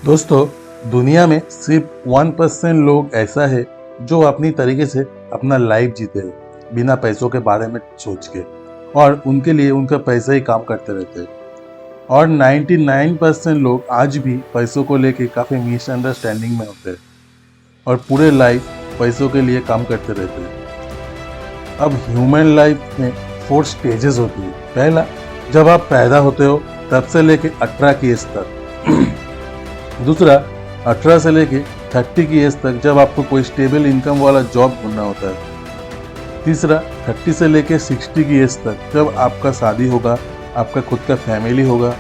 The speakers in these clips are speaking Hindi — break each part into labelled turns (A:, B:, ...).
A: दोस्तों, दुनिया में सिर्फ 1% लोग ऐसा है जो अपनी तरीके से अपना लाइफ जीते हैं बिना पैसों के बारे में सोच के, और उनके लिए उनका पैसा ही काम करते रहते हैं। और 99% लोग आज भी पैसों को लेके काफ़ी मिसअंडरस्टैंडिंग में होते हैं और पूरे लाइफ पैसों के लिए काम करते रहते हैं। अब ह्यूमन लाइफ में 4 स्टेजेस होती है। पहला, जब आप पैदा होते हो तब से लेके 18 की एज तक। दूसरा, 18 से लेके 30 की एज तक, जब आपको कोई स्टेबल इनकम वाला जॉब ढूंढना होता है। तीसरा, 30 से लेके 60 की एज तक, जब आपका शादी होगा, आपका खुद का फैमिली होगा।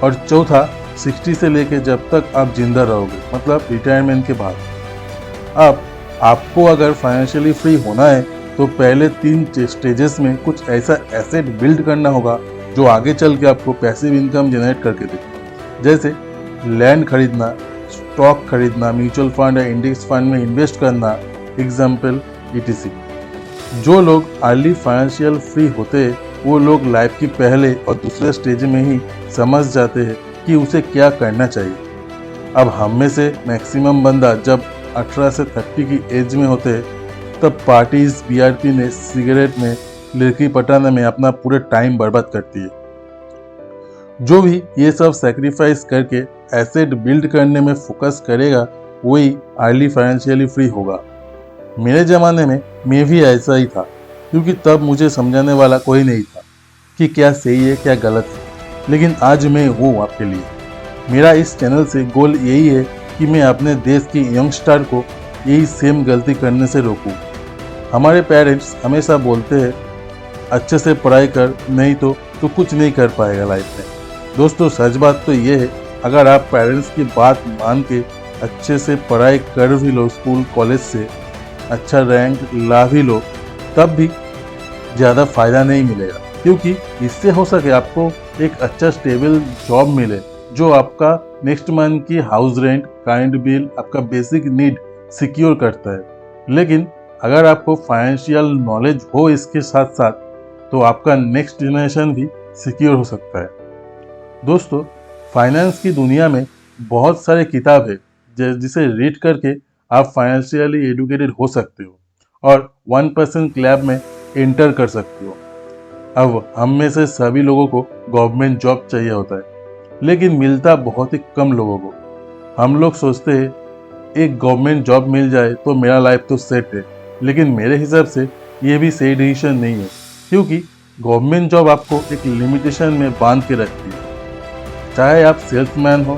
A: और चौथा, 60 से लेके जब तक आप जिंदा रहोगे, मतलब रिटायरमेंट के बाद। अब आपको अगर फाइनेंशियली फ्री होना है तो पहले 3 स्टेजेस में कुछ ऐसा एसेट बिल्ड करना होगा जो आगे चल के आपको पैसिव इनकम जनरेट करके दे। जैसे लैंड खरीदना, स्टॉक खरीदना, म्यूचुअल फंड या इंडेक्स फंड में इन्वेस्ट करना, एग्जाम्पल ETC। जो लोग अर्ली फाइनेंशियल फ्री होते हैं वो लोग लाइफ की पहले और दूसरे स्टेज में ही समझ जाते हैं कि उसे क्या करना चाहिए। अब हम में से मैक्सिमम बंदा जब 18 से 30 की एज में होते हैं तब पार्टीज, BRP में, सिगरेट में, लड़की पटाने में अपना पूरे टाइम बर्बाद करती है। जो भी ये सब सेक्रीफाइस करके एसेट बिल्ड करने में फोकस करेगा वही अर्ली फाइनेंशियली फ्री होगा। मेरे ज़माने में मैं भी ऐसा ही था, क्योंकि तब मुझे समझाने वाला कोई नहीं था कि क्या सही है क्या गलत है। लेकिन आज मैं हूँ आपके लिए। मेरा इस चैनल से गोल यही है कि मैं अपने देश की यंगस्टर को यही सेम गलती करने से रोकूं। हमारे पेरेंट्स हमेशा बोलते हैं अच्छे से पढ़ाई कर, नहीं तो कुछ नहीं कर पाएगा लाइफ में। दोस्तों, सच बात तो ये है, अगर आप पेरेंट्स की बात मान के अच्छे से पढ़ाई कर भी लो, स्कूल कॉलेज से अच्छा रैंक ला भी लो, तब भी ज़्यादा फ़ायदा नहीं मिलेगा। क्योंकि इससे हो सके आपको एक अच्छा स्टेबल जॉब मिले जो आपका नेक्स्ट मंथ की हाउस रेंट, कारेंट बिल, आपका बेसिक नीड सिक्योर करता है। लेकिन अगर आपको फाइनेंशियल नॉलेज हो इसके साथ साथ, तो आपका नेक्स्ट जनरेशन भी सिक्योर हो सकता है। दोस्तों, फाइनेंस की दुनिया में बहुत सारे किताब है जिसे रीड करके आप फाइनेंशियली एजुकेटेड हो सकते हो और 1% क्लब में एंटर कर सकते हो। अब हम में से सभी लोगों को गवर्नमेंट जॉब चाहिए होता है, लेकिन मिलता बहुत ही कम लोगों को। हम लोग सोचते हैं एक गवर्नमेंट जॉब मिल जाए तो मेरा लाइफ तो सेट है, लेकिन मेरे हिसाब से ये भी सही डिसीजन नहीं है। क्योंकि गवर्नमेंट जॉब आपको एक लिमिटेशन में बांध के रखती है। चाहे आप सेल्समैन हो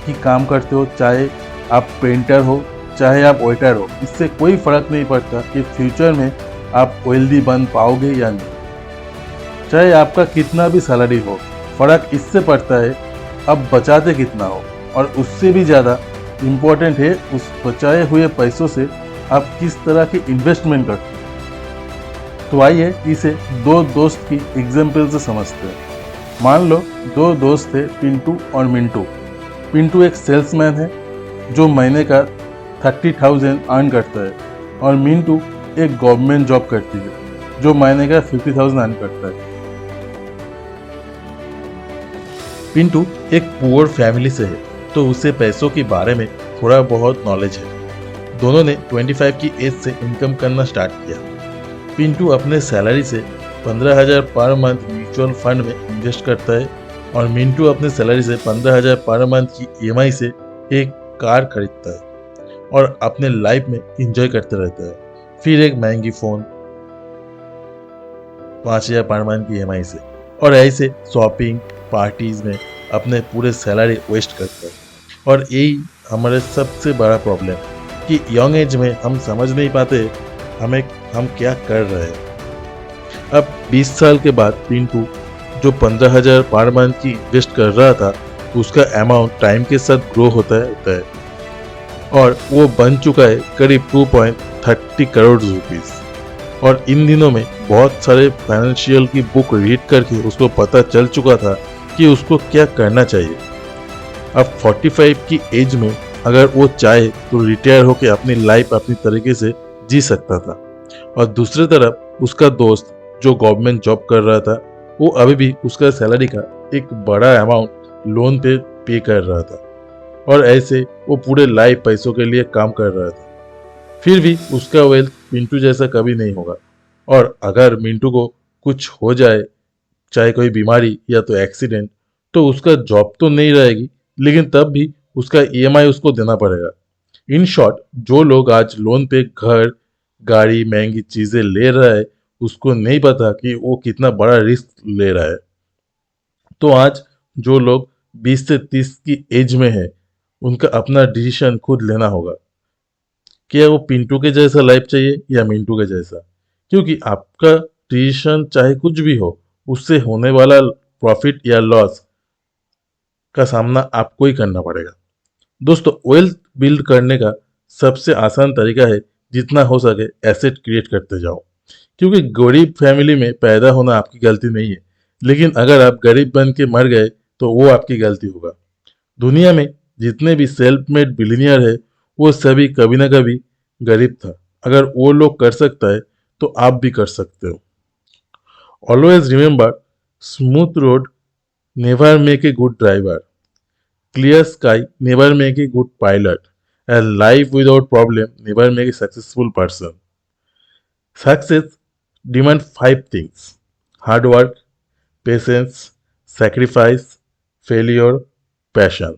A: कि काम करते हो, चाहे आप पेंटर हो, चाहे आप वेटर हो, इससे कोई फर्क नहीं पड़ता कि फ्यूचर में आप वेल्दी बन पाओगे या नहीं। चाहे आपका कितना भी सैलरी हो, फर्क इससे पड़ता है अब बचाते कितना हो, और उससे भी ज़्यादा इम्पोर्टेंट है उस बचाए हुए पैसों से आप किस तरह की इन्वेस्टमेंट करते हो। तो आइए इसे 2 दोस्त की एग्जाम्पल से समझते हैं। मान लो 2 दोस्त थे, पिंटू और मिंटू। पिंटू एक सेल्समैन है जो महीने का 30,000 अर्न करता है, और मिंटू एक गवर्नमेंट जॉब करती है जो महीने का 50,000 अर्न करता है। पिंटू एक पुअर फैमिली से है, तो उसे पैसों के बारे में थोड़ा बहुत नॉलेज है। दोनों ने 25 की एज से इनकम करना स्टार्ट किया। पिंटू अपने सैलरी से 15,000 पर मंथ म्यूचुअल फंड में इन्वेस्ट करता है, और मिंटू अपने सैलरी से 15,000 पर मंथ की EMI से एक कार खरीदता है और अपने लाइफ में एंजॉय करते रहता है। फिर एक महंगी फ़ोन 5,000 पर मंथ की EMI से, और ऐसे शॉपिंग, पार्टीज में अपने पूरे सैलरी वेस्ट करता है। और यही हमारे सबसे बड़ा प्रॉब्लम कि यंग एज में हम समझ नहीं पाते हम क्या कर रहे हैं। अब 20 साल के बाद पिंटू जो 15,000 पर मंथ की इन्वेस्ट कर रहा था, उसका अमाउंट टाइम के साथ ग्रो होता है और वो बन चुका है करीब 2.30 करोड़ रुपीस। और इन दिनों में बहुत सारे फाइनेंशियल की बुक रीड करके उसको पता चल चुका था कि उसको क्या करना चाहिए। अब 45 की एज में अगर वो चाहे तो रिटायर होकर अपनी लाइफ अपनी तरीके से जी सकता था। और दूसरी तरफ उसका दोस्त जो गवर्नमेंट जॉब कर रहा था, वो अभी भी उसका सैलरी का एक बड़ा अमाउंट लोन पे कर रहा था। और ऐसे वो पूरे लाइफ पैसों के लिए काम कर रहा था। फिर भी उसका वेल्थ मिंटू जैसा कभी नहीं होगा। और अगर मिंटू को कुछ हो जाए, चाहे कोई बीमारी या तो एक्सीडेंट, तो उसका जॉब तो नहीं रहेगी, लेकिन तब भी उसका ईएमआई उसको देना पड़ेगा। इन शॉर्ट, जो लोग आज लोन पे घर, गाड़ी, महंगी चीजें ले रहा है, उसको नहीं पता कि वो कितना बड़ा रिस्क ले रहा है। तो आज जो लोग 20 से 30 की एज में है, उनका अपना डिसीजन खुद लेना होगा। क्या वो पिंटू के जैसा लाइफ चाहिए या मिंटू के जैसा? क्योंकि आपका डिसीजन चाहे कुछ भी हो, उससे होने वाला प्रॉफिट या लॉस का सामना आपको ही करना पड़ेगा। दोस्तों, वेल्थ बिल्ड करने का सबसे आसान तरीका है जितना हो सके एसेट क्रिएट करते जाओ। क्योंकि गरीब फैमिली में पैदा होना आपकी गलती नहीं है, लेकिन अगर आप गरीब बन के मर गए तो वो आपकी गलती होगा। दुनिया में जितने भी सेल्फ मेड बिलीनियर है, वो सभी कभी ना कभी गरीब था। अगर वो लोग कर सकता है तो आप भी कर सकते हो। Always remember, smooth road never make a good driver, clear sky never make a good pilot, and life without problem never make a successful person. Success demands five things: hard work, patience, sacrifice, failure, passion.